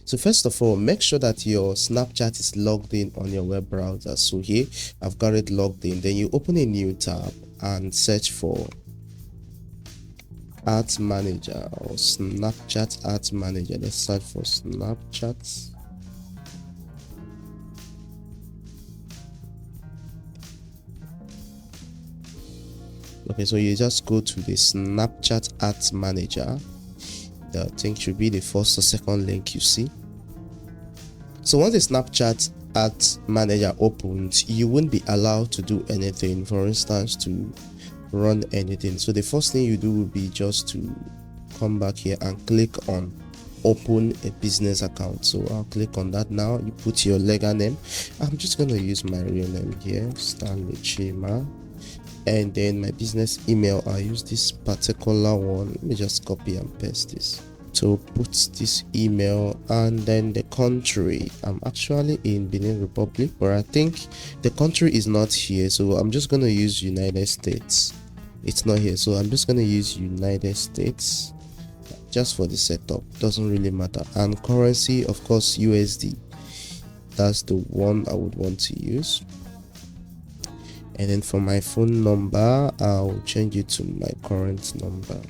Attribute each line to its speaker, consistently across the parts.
Speaker 1: So first of all, make sure that your Snapchat is logged in on your web browser. So here I've got it logged in. Then you open a new tab and search for Ads Manager or Snapchat Ads Manager. Let's search for Snapchat. Okay, so you just go to the Snapchat Ads Manager. The thing should be the first or second link you see. So once the Snapchat Ads Manager opens, you won't be allowed to do anything, for instance, to run anything. So the first thing you do will be just to come back here and click on open a business account. So I'll click on that now. You put your legal name. I'm just going to use my real name here, Stanley Chima. And then my business email, I'll use this particular one. Let me just copy and paste this. So put this email, and then the country. I'm actually in Benin Republic, but I think the country is not here, so I'm just going to use United States. It's not here, so I'm just going to use United States just for the setup. Doesn't really matter. And currency, of course, USD. That's the one I would want to use. And then for my phone number, I'll change it to my current number.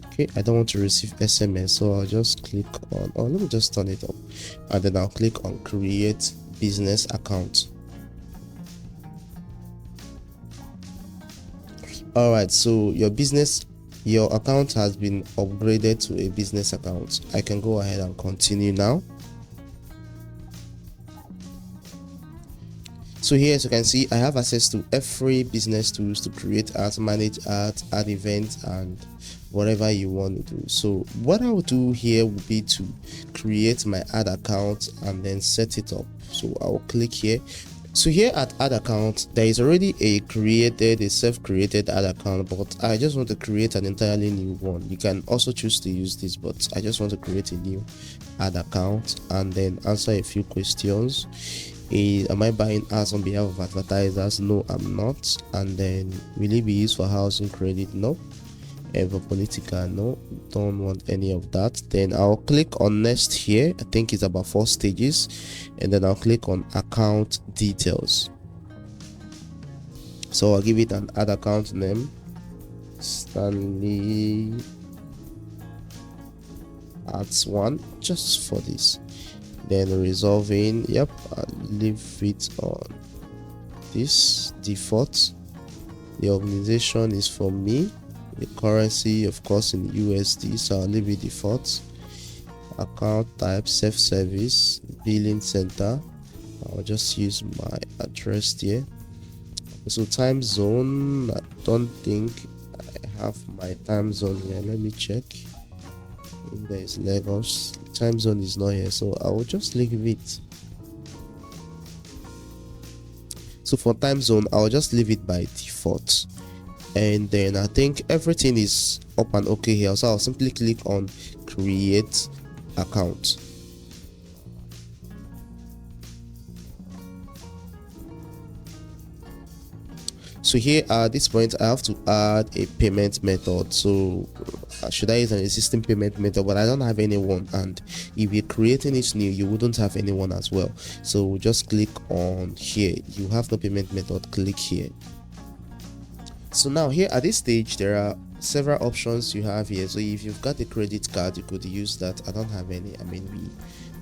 Speaker 1: Okay, I don't want to receive SMS, so I'll just click on, oh, let me just turn it up, and then I'll click on create business account. All right, so your account has been upgraded to a business account. I can go ahead and continue now. So here, as you can see, I have access to every business tools to create ads, manage ads, add events, and whatever you want to do. So what I will do here would be to create my ad account and then set it up. So I'll click here. So here at ad account, there is already a self-created ad account, but I just want to create an entirely new one. You can also choose to use this, but I just want to create a new ad account and then answer a few questions. Am I buying ads on behalf of advertisers? No, I'm not. And then will it be used for housing credit? No. And for political? No, don't want any of that. Then I'll click on next here. I think it's about 4 stages, and then I'll click on account details. So I'll give it an ad account name, Stanley Ads 1, just for this. Then resolving, yep, I'll leave it on this default. The organization is for me, the currency of course in USD, so I'll leave it default. Account type, self-service, billing center, I'll just use my address here. So time zone, I don't think I have my time zone here. Let me check. There is Lagos. Time zone is not here, so I will just leave it. So for time zone, I'll just leave it by default, and then I think everything is up and okay here. So I'll simply click on create account. So here at this point, I have to add a payment method. So should I use an existing payment method? But I don't have anyone, and if you're creating it new, you wouldn't have anyone as well. So just click on here. You have no payment method, click here. So now here at this stage, there are several options you have here. So if you've got a credit card, you could use that. I don't have any. I mean, we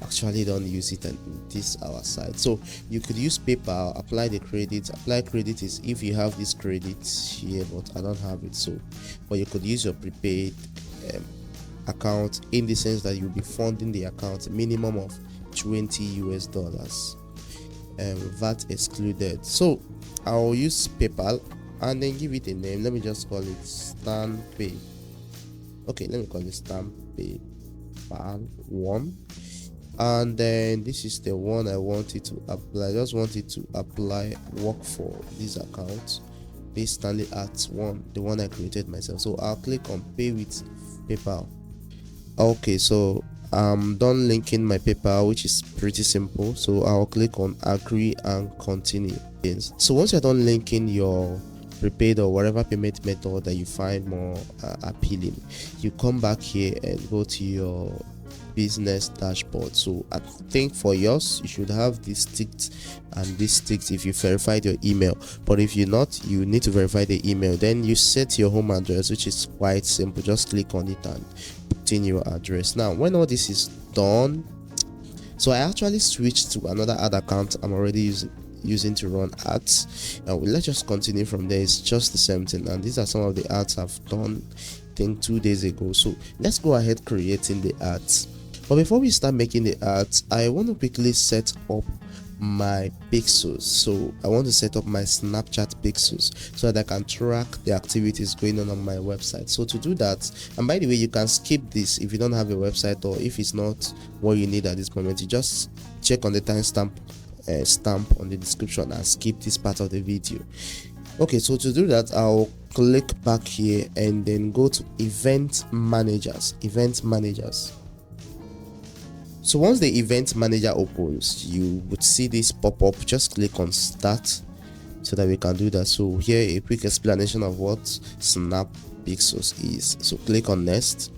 Speaker 1: actually don't use it on this our side. So you could use PayPal, apply the credit. Apply credit is if you have this credit here, but I don't have it. So, but you could use your prepaid account, in the sense that you'll be funding the account a minimum of $20 US, VAT excluded. So I'll use PayPal and then give it a name. Let me just call it StanPay. Okay, let me call it StanPay 1. And then this is the one I wanted to apply. I just wanted to apply work for this account, this Stanley Ads 1, the one I created myself. So I'll click on pay with PayPal. Okay, so I'm done linking my PayPal, which is pretty simple. So I'll click on agree and continue. So once you're done linking your prepaid or whatever payment method that you find more appealing. You come back here and go to your business dashboard. So I think for yours you should have this ticked and this ticked if you verified your email, but if you're not, you need to verify the email. Then you set your home address, which is quite simple. Just click on it and put in your address. Now when all this is done, so I actually switched to another ad account I'm already using to run ads. Now let's just continue from there. It's just the same thing, and these are some of the ads I've done I think 2 days ago. So let's go ahead creating the ads. But before we start making the ads, I want to quickly set up my pixels. So I want to set up my Snapchat pixels so that I can track the activities going on my website. So to do that, and by the way, you can skip this if you don't have a website, or if it's not what you need at this moment, you just check on the timestamp stamp on the description and skip this part of the video. Okay, so to do that, I'll click back here and then go to event managers. So once the event manager opens, you would see this pop up. Just click on start so that we can do that. So here a quick explanation of what Snap Pixels is. So click on next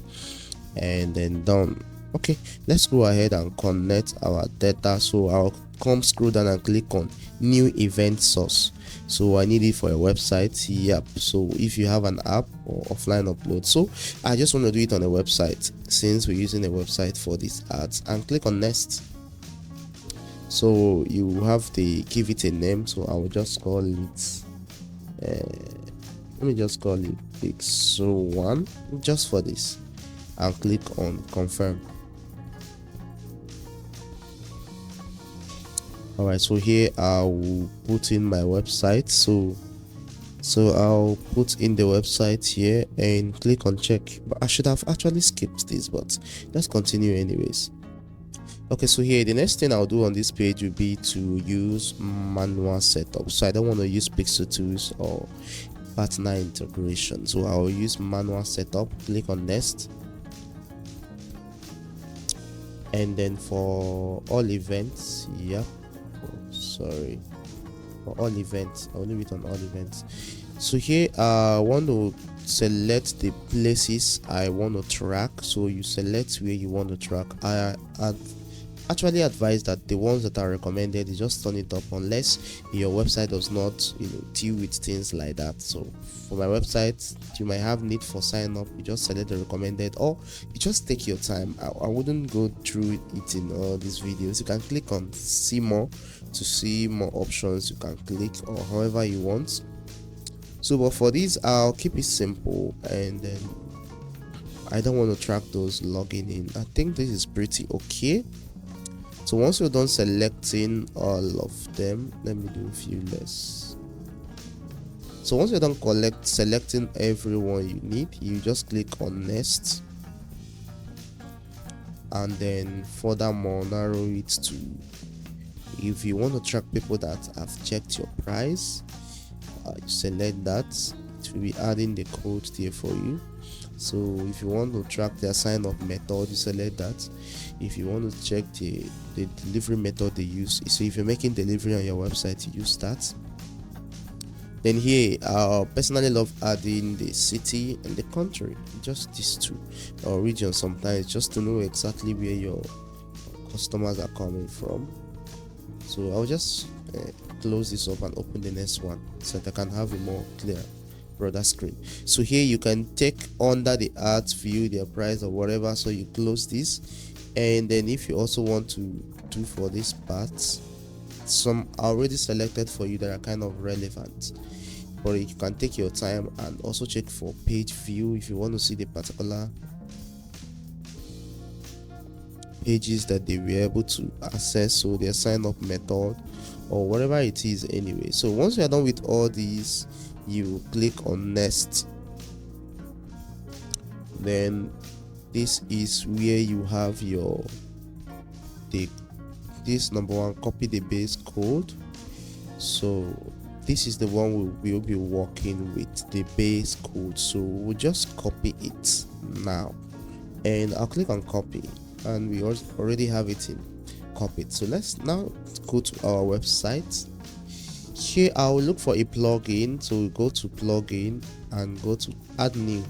Speaker 1: and then done. Okay, let's go ahead and connect our data. So I'll scroll down and click on new event source. So I need it for a website. Yep. So if you have an app or offline upload, so I just want to do it on a website since we're using a website for these ads, and click on next. So you have to give it a name. So I will just call it let me just call it Pixel 1 just for this, and click on confirm. Alright, so here I'll put in my website. So I'll put in the website here and click on check. But I should have actually skipped this, but let's continue anyways. Okay, so here the next thing I'll do on this page will be to use manual setup. So I don't want to use Pixel tools or partner integration, so I'll use manual setup. Click on next, and then for all events, yep, sorry, for all events I'll leave it on all events. So here I want to select the places I want to track. So you select where you want to track. I actually advise that the ones that are recommended, you just turn it up unless your website does not deal with things like that. So for my website, you might have need for sign up, you just select the recommended, or you just take your time. I wouldn't go through it in all these videos. You can click on see more to see more options. You can click or however you want. So but for this I'll keep it simple, and then I don't want to track those logging in. I think this is pretty okay. So once you're done selecting all of them, let me do a few less. So once you're done selecting everyone you need, you just click on next, and then furthermore narrow it to, if you want to track people that have checked your price, you select that. It will be adding the code there for you. So if you want to track their sign up method, you select that. If you want to check the delivery method they use, so if you're making delivery on your website, you use that. Then here I personally love adding the city and the country, just these two, or region sometimes, just to know exactly where your customers are coming from. So I'll just close this up and open the next one so that I can have a more clear broader screen. So here you can take under the ads, view their price or whatever. So you close this, and then if you also want to do for these parts, some are already selected for you that are kind of relevant, but you can take your time and also check for page view if you want to see the particular pages that they were able to access, so their sign up method or whatever it is anyway. So once you are done with all these, you click on next. Then this is where you have your this number one, copy the base code. So this is the one we will be working with, the base code. So we'll just copy it now, and I'll click on copy, and we already have it in copied. So let's now go to our website. Here I'll look for a plugin, so we go to plugin and go to add new,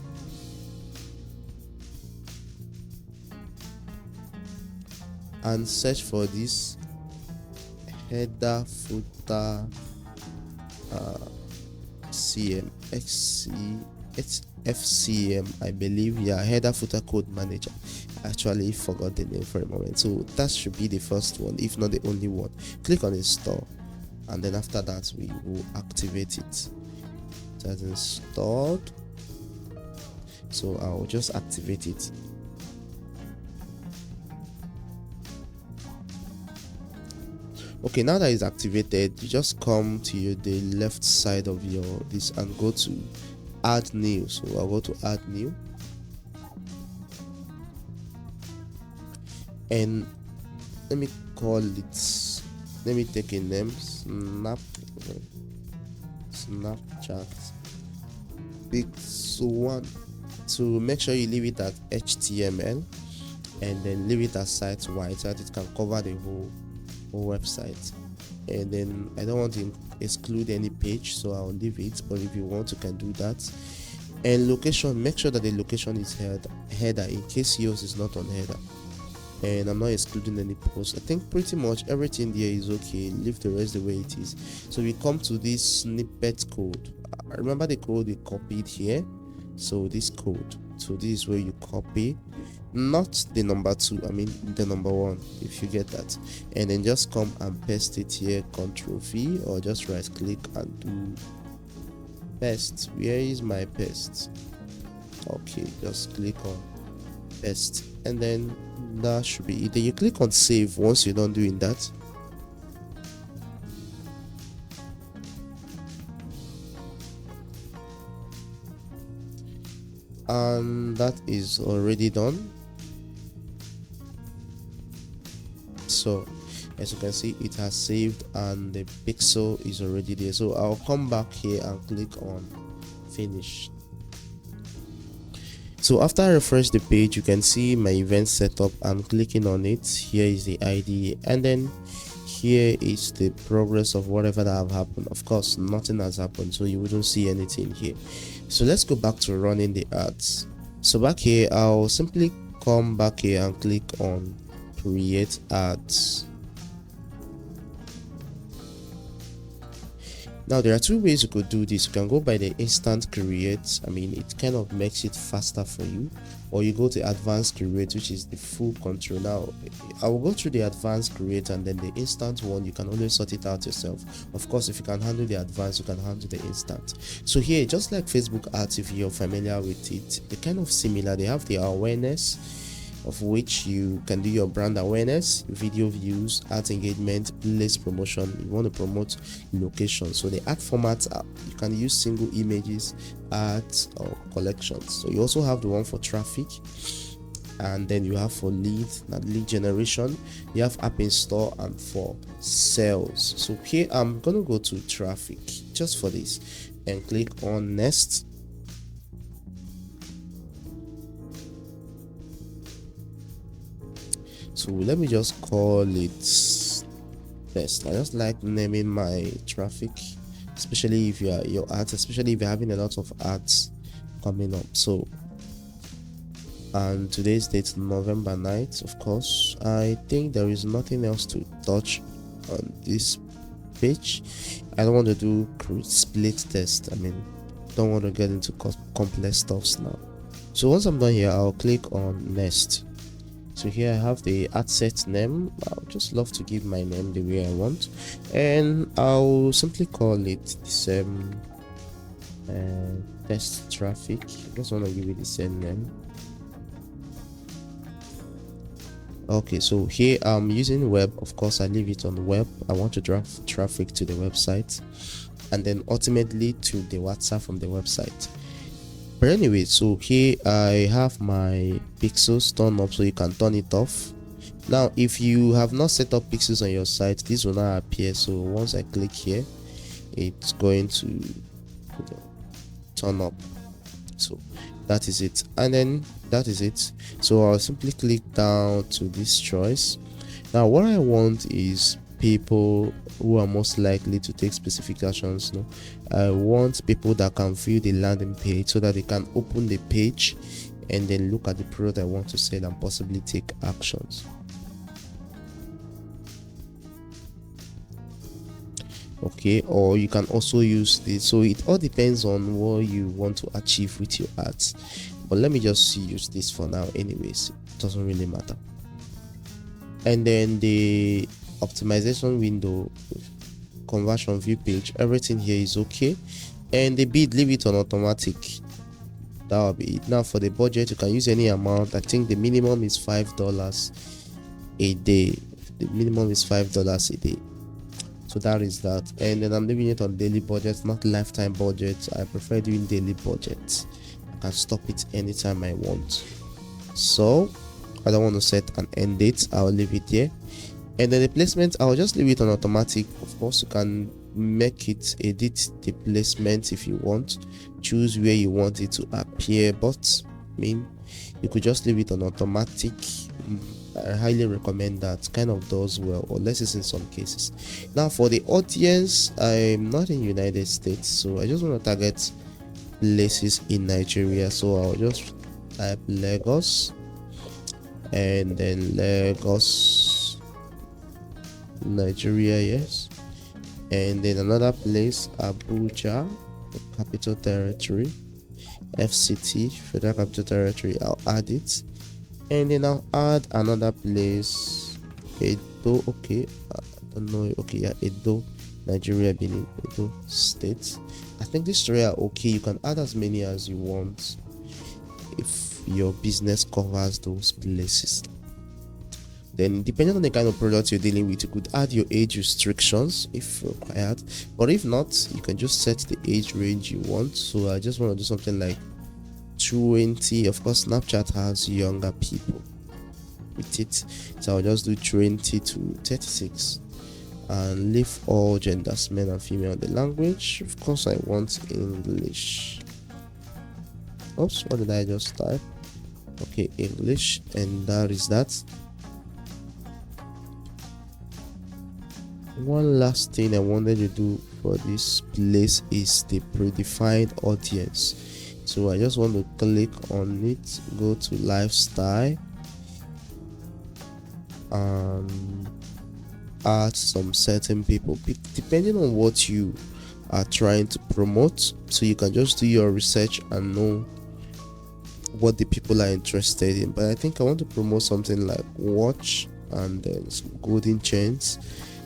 Speaker 1: and search for this header footer CM it's FCM, I believe. Yeah, header footer code manager. I actually forgot the name for a moment, so that should be the first one, if not the only one. Click on install, and then after that we will activate it. That's installed, so I'll just activate it. Okay, now that it's activated, you just come to the left side of your this and go to add new. So I'll go to add new, and let me call it, let me take a name, Snapchat Pixel1. So make sure you leave it at HTML and then leave it as site wide so that it can cover the whole website. And then I don't want to exclude any page, so I'll leave it, but if you want, you can do that. And location, make sure that the location is header in case yours is not on header. And I'm not excluding any post. I think pretty much everything there is okay. Leave the rest the way it is. So we come to this snippet code. Remember the code we copied here? So this code, so this is where you copy, not the number 2, I mean the number 1, if you get that, and then just come and paste it here. Ctrl V, or just right click and do paste. Where is my paste? Okay, just click on paste, and then that should be it. Then you click on save once you're done doing that. And that is already done. So as you can see, it has saved and the pixel is already there. So I'll come back here and click on finish. So after I refresh the page, you can see my event setup. I'm clicking on it. Here is the ID, and then here is the progress of whatever that have happened. Of course, nothing has happened, so you wouldn't see anything here. So let's go back to running the ads. So back here, I'll simply come back here and click on create ads. Now there are two ways you could do this. You can go by the instant create, I mean it kind of makes it faster for you, or you go to advanced create, which is the full control. Now I will go through the advanced create, and then the instant one you can always sort it out yourself. Of course, if you can handle the advanced, you can handle the instant. So here, just like Facebook ads, if you're familiar with it, they're kind of similar. They have the awareness, of which you can do your brand awareness, video views, ads engagement, place promotion. You want to promote location. So the ad formats are, you can use single images, ads, or collections. So you also have the one for traffic, and then you have for lead generation, you have app install, and for sales. So here I'm gonna go to traffic just for this and click on next. So let me just call it test. I just like naming my traffic, especially if your ads, especially if you're having a lot of ads coming up. So, and today's date November 9th. Of course, I think there is nothing else to touch on this page. I don't want to do split test. I mean, don't want to get into complex stuffs now. So once I'm done here, I'll click on next. So here I have the ad set name. I'll just love to give my name the way I want, and I'll simply call it the same test traffic. I just want to give it the same name. Okay, so here I'm using web. Of course, I leave it on the web. I want to drive traffic to the website, and then ultimately to the WhatsApp from the website. But anyway, so here I have my pixels turned up, so you can turn it off. Now if you have not set up pixels on your site, this will not appear. So once I click here, it's going to turn up. So that is it, and then that is it. So I'll simply click down to this choice. Now what I want is people who are most likely to take specific actions. No, I want people that can view the landing page so that they can open the page and then look at the product I want to sell and possibly take actions. Okay, or you can also use this. So it all depends on what you want to achieve with your ads, but let me just use this for now anyways. It doesn't really matter. And then the optimization window, conversion view page, everything here is okay. And the bid, leave it on automatic. That will be it. Now for the budget, you can use any amount. I think the minimum is $5 a day. The minimum is $5 a day. So that is that. And then I'm leaving it on daily budget, not lifetime budget. I prefer doing daily budget. I can stop it anytime I want. So I don't want to set an end date. I'll leave it there. And then the placement, I'll just leave it on automatic. Of course, you can make it, edit the placement if you want, choose where you want it to appear, but I mean, you could just leave it on automatic. I highly recommend that. Kind of does well, or less is in some cases. Now for the audience, I'm not in United States, so I just want to target places in Nigeria. So I'll just type Lagos, and then Lagos, Nigeria, yes, and then another place, Abuja, the Capital Territory, FCT, Federal Capital Territory. I'll add it, and then I'll add another place, Edo. Okay, I don't know. Okay, yeah, Edo, Nigeria, Benin, Edo State. I think these three are okay. You can add as many as you want if your business covers those places. Then depending on the kind of product you're dealing with, you could add your age restrictions if required, but if not, you can just set the age range you want. So I just want to do something like 20. Of course, Snapchat has younger people with it, so I'll just do 20 to 36 and leave all genders, men and female. The language, of course, I want English. Oops, what did I just type? Okay, English, and that is that. One last thing I wanted to do for this place is the predefined audience. So I just want to click on it, go to lifestyle, and add some certain people depending on what you are trying to promote. So you can just do your research and know what the people are interested in. But I think I want to promote something like watch and then some golden chains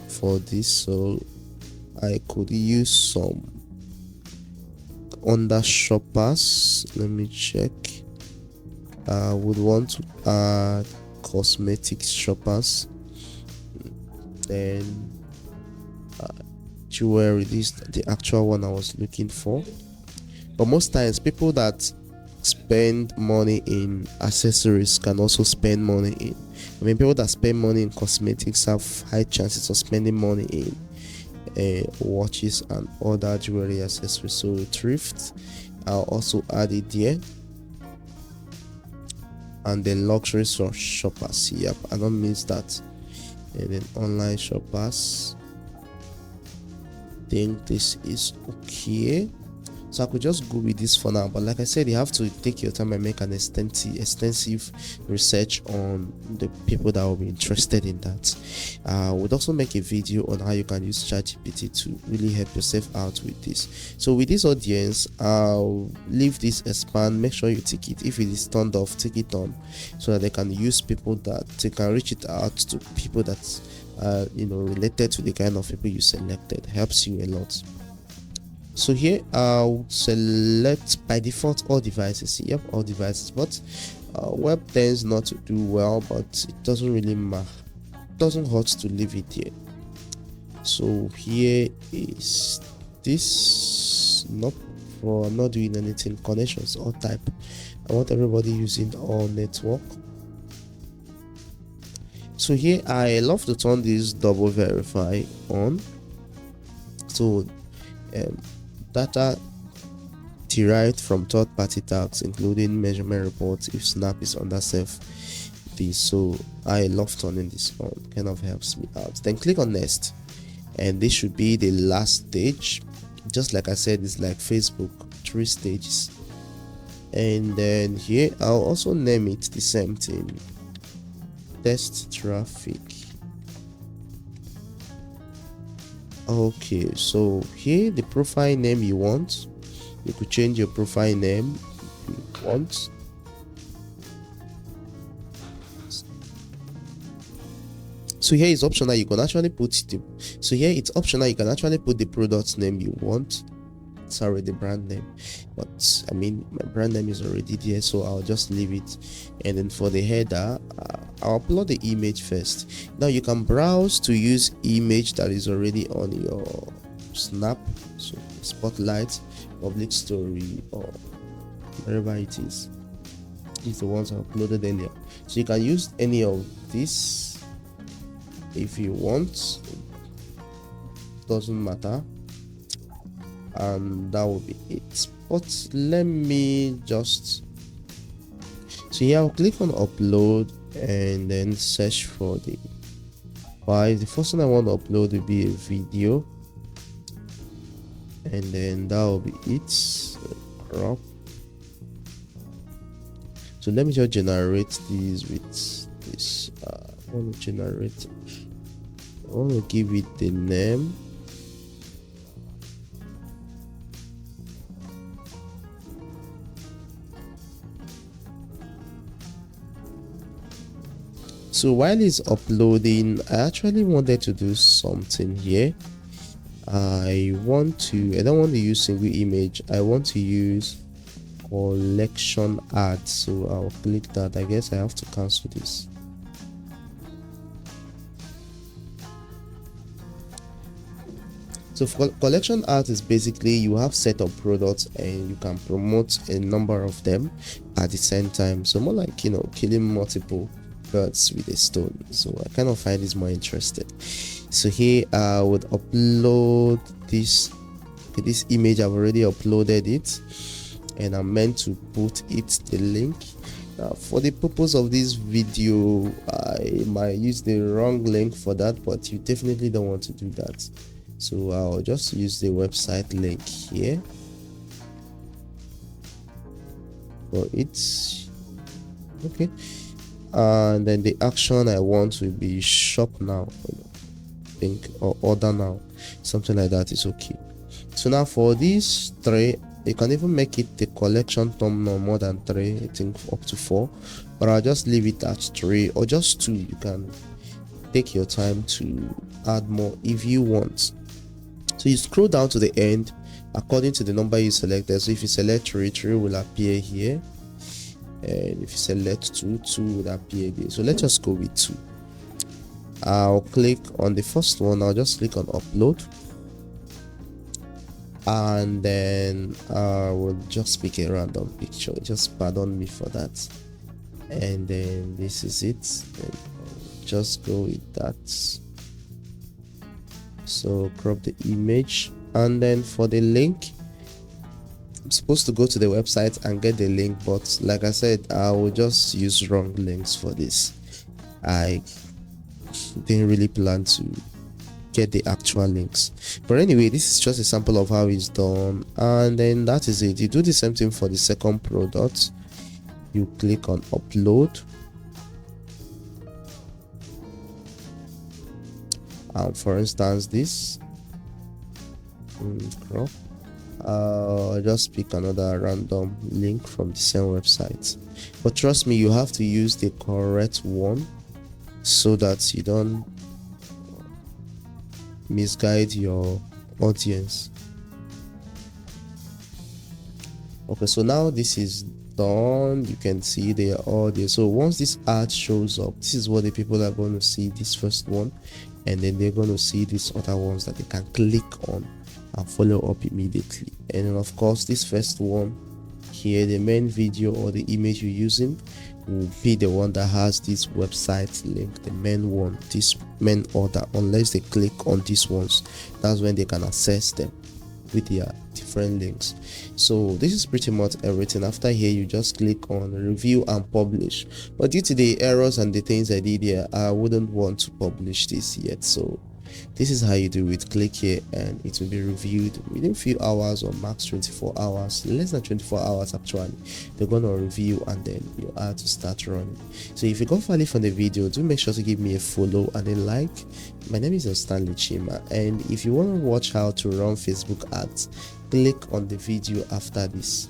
Speaker 1: for this, so I could use some under shoppers. Let me check. I would want to add cosmetics shoppers, then jewelry. This is the actual one I was looking for, but most times people that spend money in accessories can also spend money in, I mean, people that spend money in cosmetics have high chances of spending money in watches and other jewelry accessories. So thrift, I'll also add it there. And then luxury shoppers, yep, I don't miss that. And then online shoppers, I think this is okay. So I could just go with this for now, but like I said, you have to take your time and make an extensive research on the people that will be interested in that. We'll also make a video on how you can use ChatGPT to really help yourself out with this. So with this audience, I'll leave this expand. Make sure you tick it. If it is turned off, tick it on, so that they can use people that they can reach it out to people that related to the kind of people you selected. Helps you a lot. So here I'll select by default all devices. Yep, all devices, but web tends not to do well, but it doesn't really matter. Doesn't hurt to leave it here. So here is this. Nope, for I'm not doing anything. Connections all type. I want everybody using all network. So here I love to turn this double verify on. So data derived from third-party tags, including measurement reports, if Snap is under this, so I love turning this on, kind of helps me out. Then click on next, and this should be the last stage. Just like I said, it's like Facebook, 3 stages. And then here I'll also name it the same thing, test traffic. Okay, so here the profile name you want, you could change your profile name if you want. So here is optional, you can actually put the, so here it's optional, you can actually put the product name you want. Sorry, the brand name, but I mean my brand name is already there, so I'll just leave it. And then for the header, I'll upload the image first. Now you can browse to use image that is already on your snap, so spotlight, public story, or wherever it is. These are the ones I uploaded earlier, so you can use any of this if you want, doesn't matter. And that will be it. But let me just, so here I'll click on upload and then search for the file. The first one I want to upload will be a video, and then that will be it. Crop. So let me just generate these with this. I want to generate, I want to give it the name. So while it's uploading, I actually wanted to do something here. I don't want to use single image, I want to use collection art. So I'll click that. I guess I have to cancel this. So for collection art is basically you have set of products and you can promote a number of them at the same time. So more like, you know, killing multiple birds with a stone. So I kind of find this more interesting. So here I would upload this image. I've already uploaded it, and I'm meant to put it the link. For the purpose of this video, I might use the wrong link for that, but you definitely don't want to do that. So I'll just use the website link here for it. Okay, and then the action I want will be shop now, I think, or order now, something like that is okay. So now for these 3, you can even make it the collection thumbnail more than 3, I think up to 4, but I'll just leave it at 3 or just 2. You can take your time to add more if you want. So you scroll down to the end according to the number you selected. So if you select 3, 3 will appear here, and if you select 2, 2 will appear there. So let's just go with 2. I'll click on the first one. I'll just click on upload, and then I will just pick a random picture. Just pardon me for that. And then this is it, and I'll just go with that. So crop the image, and then for the link, I'm supposed to go to the website and get the link, but like I said, I will just use wrong links for this. I didn't really plan to get the actual links, but anyway, this is just a sample of how it's done, and then that is it. You do the same thing for the second product. You click on upload, and for instance this crop, just pick another random link from the same website, but trust me, you have to use the correct one so that you don't misguide your audience. Okay, so now this is done. You can see they are all there. So once this ad shows up, this is what the people are going to see, this first one, and then they're going to see these other ones that they can click on and follow up immediately. And then of course this first one here, the main video or the image you're using will be the one that has this website link, the main one, this main order. Unless they click on these ones, that's when they can access them. with their different links. So this is pretty much everything. After here, you just click on review and publish, but due to the errors and the things I did here, I wouldn't want to publish this yet. So this is how you do it. Click here and it will be reviewed within a few hours, or max 24 hours, less than 24 hours actually. They're going to review and then you have to start running. So if you got value from the video, do make sure to give me a follow and a like. My name is Stanley Chima, and if you want to watch how to run Facebook ads, click on the video after this.